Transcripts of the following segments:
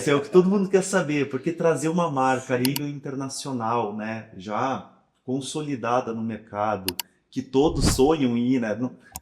Esse é o que todo mundo quer saber, porque trazer uma marca a nível internacional, né, já consolidada no mercado, que todos sonham em ir, né?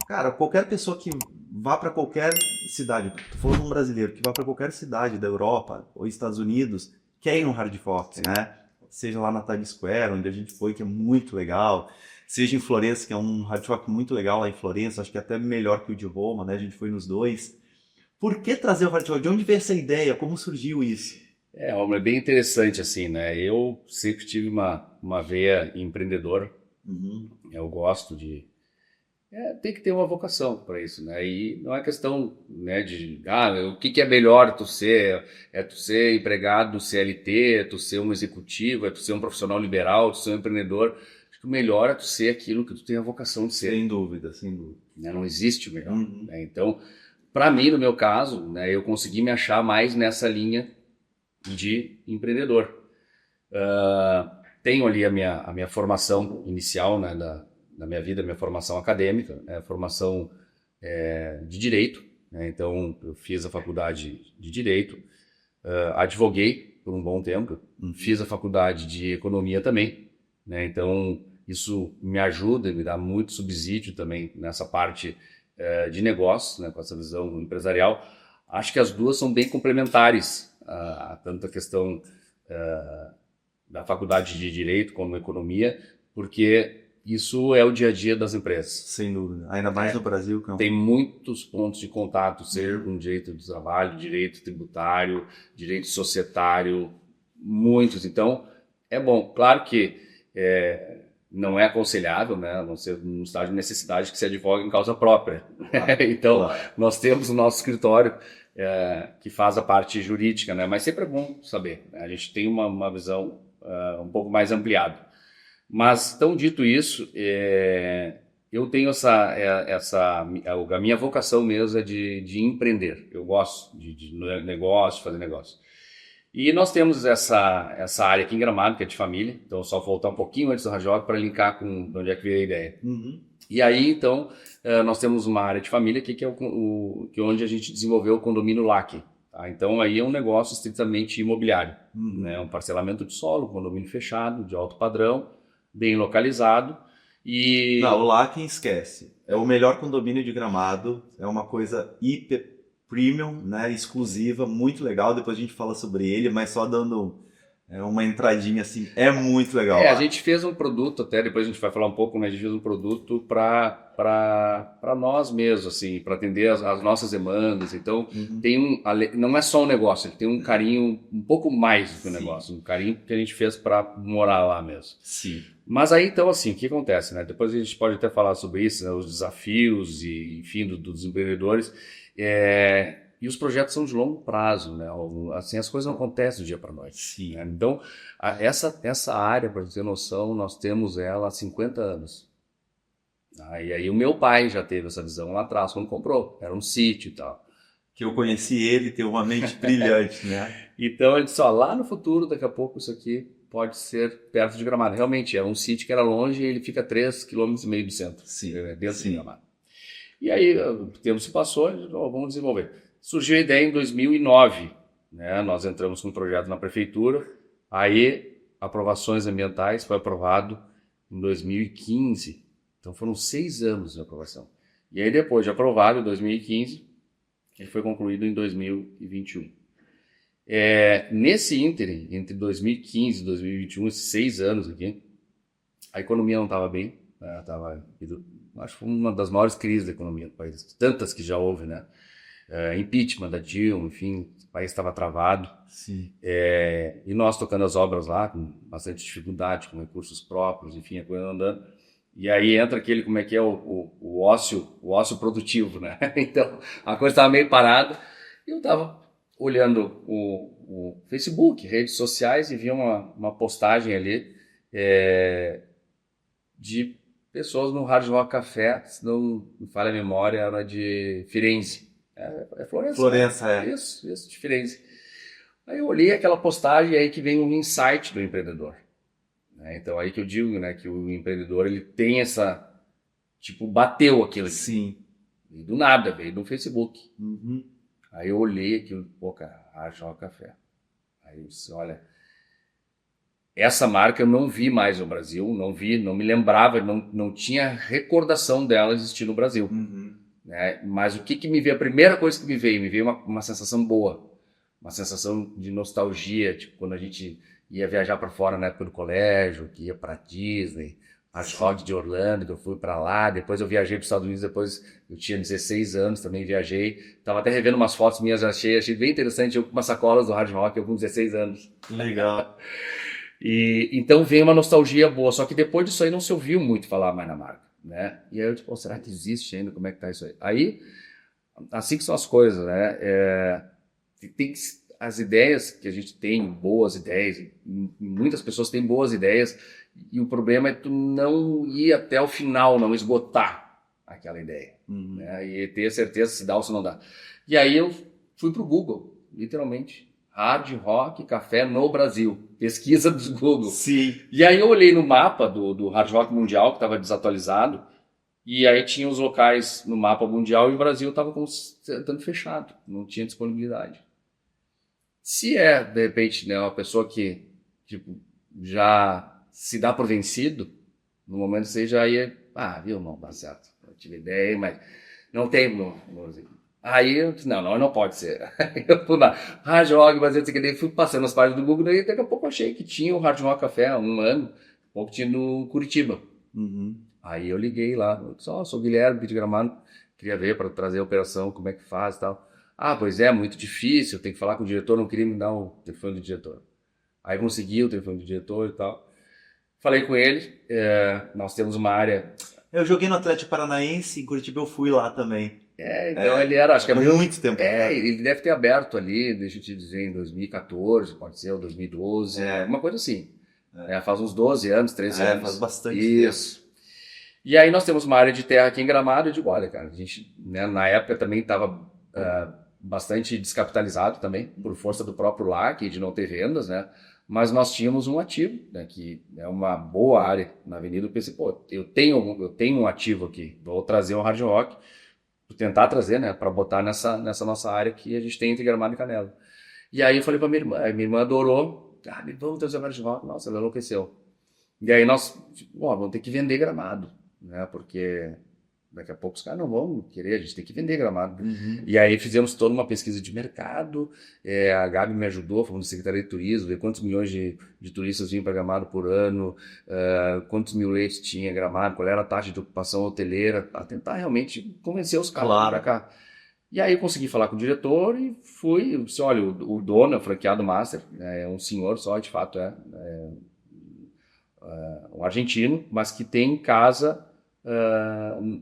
Cara, qualquer pessoa que vá para qualquer cidade, tô falando um brasileiro que vá para qualquer cidade da Europa ou Estados Unidos, quer ir no Hard Rock, Sim. né? Seja lá na Times Square, onde a gente foi, que é muito legal, seja em Florença, que é um Hard Rock muito legal lá em Florença, acho que é até melhor que o de Roma, né? A gente foi nos dois. Por que trazer o Hard Rock? De onde veio essa ideia? Como surgiu isso? É bem interessante assim, né? Eu sempre tive uma veia empreendedora. Uhum. Eu gosto de tem que ter uma vocação para isso, né? E não é questão, né, de o que é melhor tu ser, é tu ser empregado no CLT, é tu ser um executivo, é tu ser um profissional liberal, tu ser um empreendedor. Acho que o melhor é tu ser aquilo que tu tem a vocação de ser, Sem dúvida, sem dúvida. né? Não existe o melhor, Uhum. né? Então, para mim, no meu caso, né, eu consegui me achar mais nessa linha de empreendedor. Tenho ali a minha formação inicial, né, da minha vida, minha formação acadêmica, formação de direito, né? Então eu fiz a faculdade de direito, advoguei por um bom tempo, Uhum. fiz a faculdade de economia também, né? Então isso me ajuda, me dá muito subsídio também nessa parte de negócio, né, com essa visão empresarial. Acho que as duas são bem complementares, tanto a questão da faculdade de Direito como Economia, porque isso é o dia a dia das empresas. Sem dúvida. Ainda mais no Brasil, que é Tem um. muitos pontos de contato, seja Uhum. com direito do trabalho, direito tributário, direito societário, muitos. Então, é bom. Claro que não é aconselhável, né, a não ser num estado de necessidade que se advogue em causa própria. Claro, Então, claro. nós temos o nosso escritório que faz a parte jurídica, né, mas sempre é bom saber, né? A gente tem uma visão um pouco mais ampliada. Mas, tão dito isso, eu tenho a minha vocação mesmo é de empreender. Eu gosto de negócio, de fazer negócio. E nós temos essa área aqui em Gramado, que é de família, então só voltar um pouquinho antes do Rajoca para linkar com de onde é que veio a ideia. Uhum. E aí, então, nós temos uma área de família aqui que é que é onde a gente desenvolveu o condomínio LAC. Tá? Então, aí é um negócio estritamente imobiliário, né? Uhum. Um parcelamento de solo, um condomínio fechado, de alto padrão, bem localizado. Não, o E lá quem esquece. É o melhor condomínio de Gramado. É uma coisa hiper premium, né? Exclusiva, muito legal. Depois a gente fala sobre ele, mas só dando uma entradinha assim. É muito legal a lá. gente fez um produto, até depois a gente vai falar um pouco, mas a gente fez um produto para nós mesmos, assim, para atender as nossas demandas. Então, Uhum. tem não é só um negócio, ele tem um carinho um pouco mais do que um Sim, negócio, um carinho que a gente fez para morar lá mesmo. sim. Mas aí, então, assim, o que acontece, né? Depois a gente pode até falar sobre isso, né? Os desafios e, enfim, dos empreendedores. E os projetos são de longo prazo, né? Assim, as coisas não acontecem do dia para a noite, né? Sim. Então, essa área, para você ter noção, nós temos ela há 50 anos. E aí o meu pai já teve essa visão lá atrás, quando comprou. Era um sítio e tal. Que eu conheci ele, tem uma mente brilhante, né? Então, ele disse, ó, lá no futuro, daqui a pouco, isso aqui pode ser perto de Gramado. Realmente, é um sítio que era longe e ele fica a 3,5 km do centro, Sim, dentro de sim. Gramado. E aí, o tempo se passou, e, ó, vamos desenvolver. Surgiu a ideia em 2009, né? Nós entramos com um projeto na prefeitura, aí aprovações ambientais, foi aprovado em 2015. Então foram 6 anos de aprovação. E aí depois de aprovado em 2015, ele foi concluído em 2021. Nesse ínterim, entre 2015 e 2021, esses 6 anos aqui, a economia não estava bem, né? Acho que foi uma das maiores crises da economia do país, tantas que já houve, né? Impeachment da Dilma, enfim, o país estava travado. Sim. E nós tocando as obras lá, com bastante dificuldade, com recursos próprios, enfim, a coisa não andando. E aí entra aquele, como é que é, o ócio produtivo, né? Então, a coisa estava meio parada. E eu estava olhando o Facebook, redes sociais, e vi uma postagem ali de pessoas no Hard Rock Café, se não me falha a memória, era de Firenze. É Florença, né? Florença é. Isso, de Firenze. Aí eu olhei aquela postagem e aí que vem um insight do empreendedor, né? Então aí que eu digo, né, que o empreendedor ele tem essa, tipo, bateu aquilo aqui. Sim. E do nada, veio do Facebook. Uhum. Aí eu olhei aquilo, pô, cara, Hard Rock Café. Aí eu disse, olha, essa marca eu não vi mais no Brasil, não vi, não me lembrava, não tinha recordação dela existir no Brasil. Né? Mas o que me veio, a primeira coisa que me veio uma sensação boa, uma sensação de nostalgia, tipo quando a gente ia viajar para fora na época do colégio, que ia para Disney, Hard Rock de Orlando, que eu fui para lá, depois eu viajei para os Estados Unidos, depois eu tinha 16 anos, também viajei, tava até revendo umas fotos minhas, achei bem interessante, eu com umas sacolas do Hard Rock, eu com 16 anos. Legal. E então veio uma nostalgia boa, só que depois disso aí não se ouviu muito falar mais na marca, né? E aí eu tipo, será que existe ainda? Como é que tá isso aí? Aí, assim que são as coisas, né? Tem as ideias que a gente tem, boas ideias, muitas pessoas têm boas ideias, e o problema é tu não ir até o final, não esgotar aquela ideia, né? E ter certeza se dá ou se não dá. E aí eu fui pro Google, literalmente. Hard Rock Café no Brasil. Pesquisa do Google. Sim. E aí eu olhei no mapa do Hard Rock Mundial, que estava desatualizado, e aí tinha os locais no mapa mundial e o Brasil estava tanto fechado, não tinha disponibilidade. Se é, de repente, né, uma pessoa que tipo, já se dá por vencido, no momento você já ia, viu, não, tá certo, eu tive ideia, mas não tem, Aí eu disse, não pode ser. Eu fui lá, Hard Rock, mas eu fui passando as páginas do Google, e daqui a pouco eu achei que tinha o Hard Rock Café há um ano, um pouco tinha no Curitiba. Aí eu liguei lá, eu disse, sou o Guilherme de Gramado, queria ver para trazer a operação, como é que faz e tal. Pois é, muito difícil, tem que falar com o diretor, não queria me dar o telefone do diretor. Aí consegui o telefone do diretor e tal. Falei com ele, nós temos uma área... Eu joguei no Atlético Paranaense, em Curitiba eu fui lá também. Então ele era, acho que é muito tempo. Ele deve ter aberto ali, deixa eu te dizer, em 2014, pode ser, ou 2012, uma coisa assim. Faz uns 12 anos, 13 anos. Faz bastante Isso. Tempo. E aí nós temos uma área de terra aqui em Gramado, eu digo, olha, cara, a gente, né, na época também estava bastante descapitalizado também, por força do próprio LAC, de não ter vendas, né? Mas nós tínhamos um ativo, né, que é uma boa área na avenida. Eu pensei, eu tenho um ativo aqui, vou trazer um Hard Rock, tentar trazer, né, para botar nessa nossa área que a gente tem entre Gramado e Canela. E aí eu falei para minha irmã adorou, vamos trazer o Hard Rock, nossa, ela enlouqueceu. E aí nós, vamos ter que vender Gramado, né, porque daqui a pouco os caras não vão querer, a gente tem que vender Gramado. E aí fizemos toda uma pesquisa de mercado, a Gabi me ajudou, falando de Secretaria de Turismo, ver quantos milhões de turistas vinham para Gramado por ano, quantos mil leitos tinha Gramado, qual era a taxa de ocupação hoteleira, para tentar realmente convencer os caras para cá. E aí eu consegui falar com o diretor e fui, disse, olha, o dono é o franqueado master, é um senhor só, de fato um argentino, mas que tem casa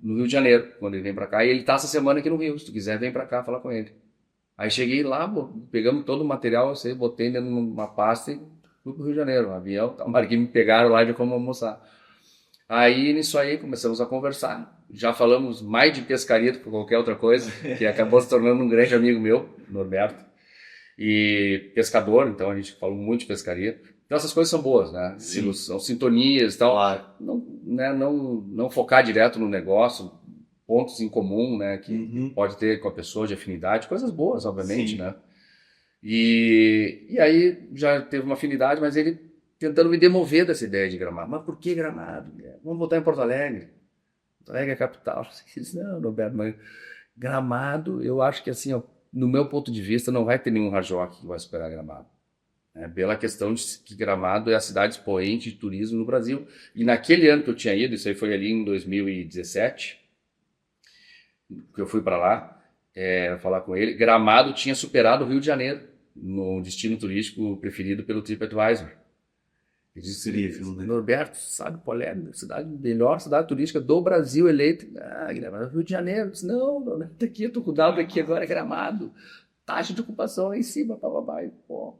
no Rio de Janeiro, quando ele vem para cá, e ele tá essa semana aqui no Rio, se tu quiser vem para cá falar com ele. Aí cheguei lá, pegamos todo o material, botei dentro de uma pasta e fui pro Rio de Janeiro, um avião, marquei, me pegaram lá e fomos almoçar. Aí nisso aí começamos a conversar, já falamos mais de pescaria do que qualquer outra coisa, que acabou se tornando um grande amigo meu, Norberto, e pescador, então a gente falou muito de pescaria. Então essas coisas são boas, né? São sintonias e tal. Claro. Não focar direto no negócio, pontos em comum, né? Que pode ter com a pessoa de afinidade, coisas boas, obviamente, né? E aí já teve uma afinidade, mas ele tentando me demover dessa ideia de Gramado. Mas por que Gramado? Vamos voltar em Porto Alegre. Porto Alegre é a capital. Não, Roberto, mas Gramado, eu acho que assim, ó, no meu ponto de vista, não vai ter nenhum Hard Rock que vai superar Gramado. Pela questão de que Gramado é a cidade expoente de turismo no Brasil. E naquele ano que eu tinha ido, isso aí foi ali em 2017, que eu fui para lá falar com ele, Gramado tinha superado o Rio de Janeiro no destino turístico preferido pelo TripAdvisor. Ele disse, incrível, né? Norberto, sabe qual é a melhor cidade turística do Brasil eleita? Rio de Janeiro. Eu disse, não, daqui eu tô com o dado aqui agora, é Gramado. Taxa de ocupação lá em cima, pô.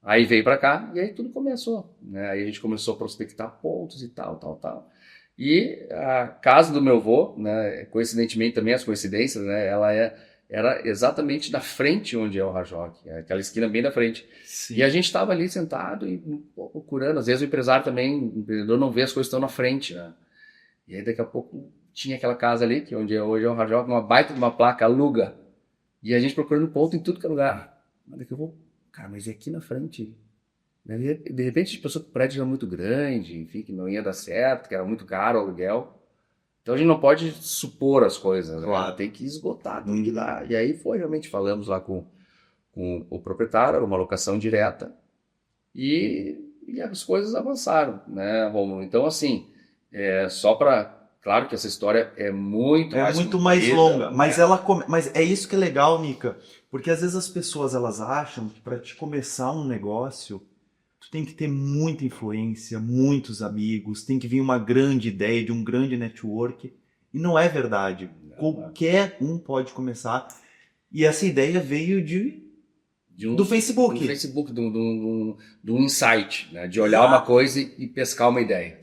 Aí veio para cá e aí tudo começou, né? Aí a gente começou a prospectar pontos e tal. E a casa do meu avô, né, coincidentemente também as coincidências, né, ela era exatamente na frente onde é o Hard Rock, aquela esquina bem da frente. Sim. E a gente estava ali sentado e procurando, às vezes o empreendedor não vê as coisas que estão na frente, né? E aí daqui a pouco tinha aquela casa ali, que onde hoje é o Hard Rock, uma baita de uma placa, aluga. E a gente procurando ponto em tudo que é lugar. Mas daqui a pouco Cara, mas e aqui na frente? De repente, a gente pensou que o prédio era muito grande, enfim, que não ia dar certo, que era muito caro o aluguel. Então a gente não pode supor as coisas, né? Claro. Tem que esgotar, tem que dar. E aí foi, realmente, falamos lá com o proprietário, era uma locação direta, e as coisas avançaram, né, Romulo? Então, assim, só para... Claro que essa história é muito É mais muito mais comprida, longa, mas né? mas é isso que é legal, Nica, porque às vezes as pessoas elas acham que para te começar um negócio, tu tem que ter muita influência, muitos amigos, tem que vir uma grande ideia de um grande network, e não é verdade. Não, Qualquer um pode começar, e essa ideia veio do do Facebook. Facebook, do insight, né? De olhar uma coisa e pescar uma ideia.